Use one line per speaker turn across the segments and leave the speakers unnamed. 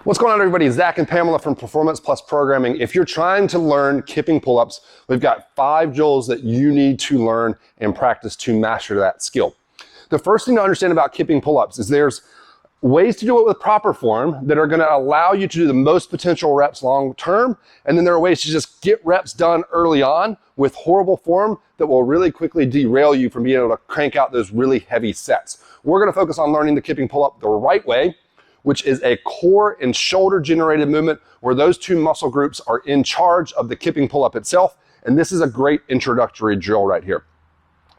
What's going on, everybody? Zach and Pamela from Performance Plus Programming. If you're trying to learn kipping pull-ups, we've got 5 drills that you need to learn and practice to master that skill. The first thing to understand about kipping pull-ups is there's ways to do it with proper form that are going to allow you to do the most potential reps long term, and then there are ways to just get reps done early on with horrible form that will really quickly derail you from being able to crank out those really heavy sets. We're going to focus on learning the kipping pull-up the right way, which is a core and shoulder generated movement where those 2 muscle groups are in charge of the kipping pull-up itself. And this is a great introductory drill right here.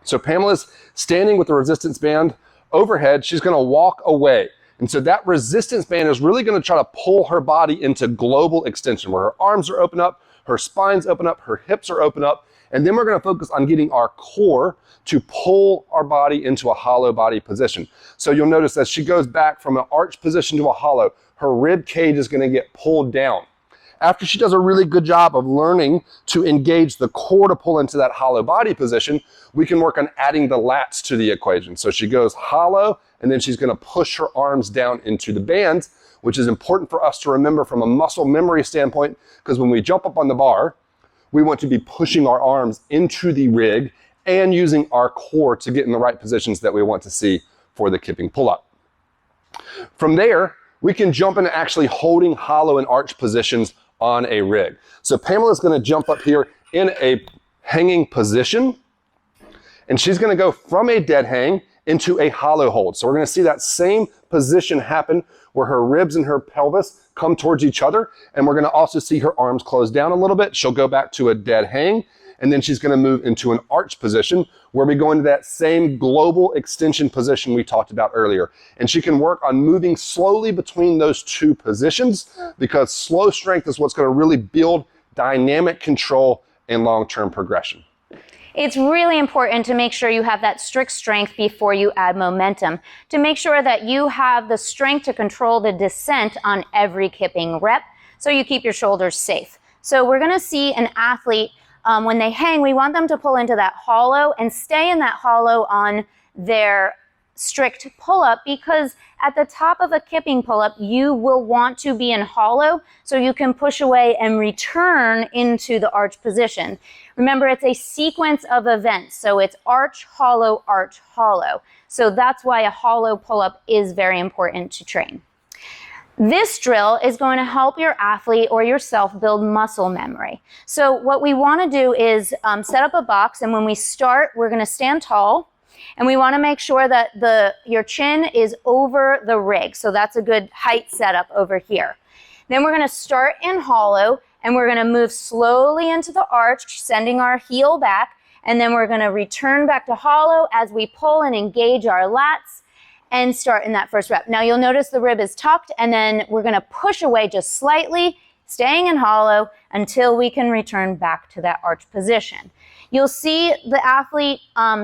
So Pamela's standing with the resistance band overhead. She's going to walk away. And so that resistance band is really going to try to pull her body into global extension where her arms are open up, her spine's open up, her hips are open up. And then we're going to focus on getting our core to pull our body into a hollow body position. So you'll notice as she goes back from an arch position to a hollow, her rib cage is going to get pulled down. After she does a really good job of learning to engage the core to pull into that hollow body position, we can work on adding the lats to the equation. So she goes hollow, and then she's going to push her arms down into the bands, which is important for us to remember from a muscle memory standpoint, because when we jump up on the bar, we want to be pushing our arms into the rig and using our core to get in the right positions that we want to see for the kipping pull-up. From there, we can jump into actually holding hollow and arch positions on a rig. So Pamela's going to jump up here in a hanging position, and she's going to go from a dead hang into a hollow hold. So we're going to see that same position happen where her ribs and her pelvis come towards each other, and we're going to also see her arms close down a little bit. She'll go back to a dead hang, and then she's going to move into an arch position where we go into that same global extension position we talked about earlier. And she can work on moving slowly between those 2 positions because slow strength is what's going to really build dynamic control and long-term progression.
It's really important to make sure you have that strict strength before you add momentum, to make sure that you have the strength to control the descent on every kipping rep so you keep your shoulders safe. So we're going to see an athlete, when they hang, we want them to pull into that hollow and stay in that hollow on their strict pull-up, because at the top of a kipping pull-up, you will want to be in hollow so you can push away and return into the arch position. Remember, it's a sequence of events. So it's arch, hollow, arch, hollow. So that's why a hollow pull-up is very important to train. This drill is going to help your athlete or yourself build muscle memory. So what we want to do is set up a box, and when we start, we're going to stand tall. And we want to make sure that your chin is over the rig. So that's a good height setup over here. Then we're going to start in hollow, and we're going to move slowly into the arch, sending our heel back. And then we're going to return back to hollow as we pull and engage our lats and start in that first rep. Now you'll notice the rib is tucked, and then we're going to push away just slightly, staying in hollow until we can return back to that arch position. You'll see the athlete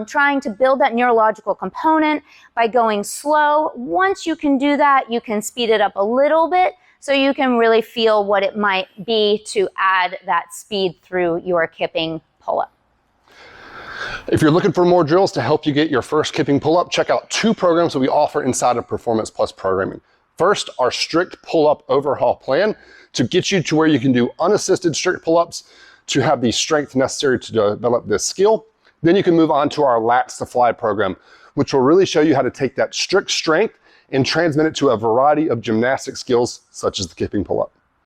trying to build that neurological component by going slow. Once you can do that, you can speed it up a little bit so you can really feel what it might be to add that speed through your kipping pull-up.
If you're looking for more drills to help you get your first kipping pull-up, check out 2 programs that we offer inside of Performance Plus Programming. First, our strict pull-up overhaul plan to get you to where you can do unassisted strict pull-ups to have the strength necessary to develop this skill. Then you can move on to our Lats to Fly program, which will really show you how to take that strict strength and transmit it to a variety of gymnastic skills such as the kipping pull-up.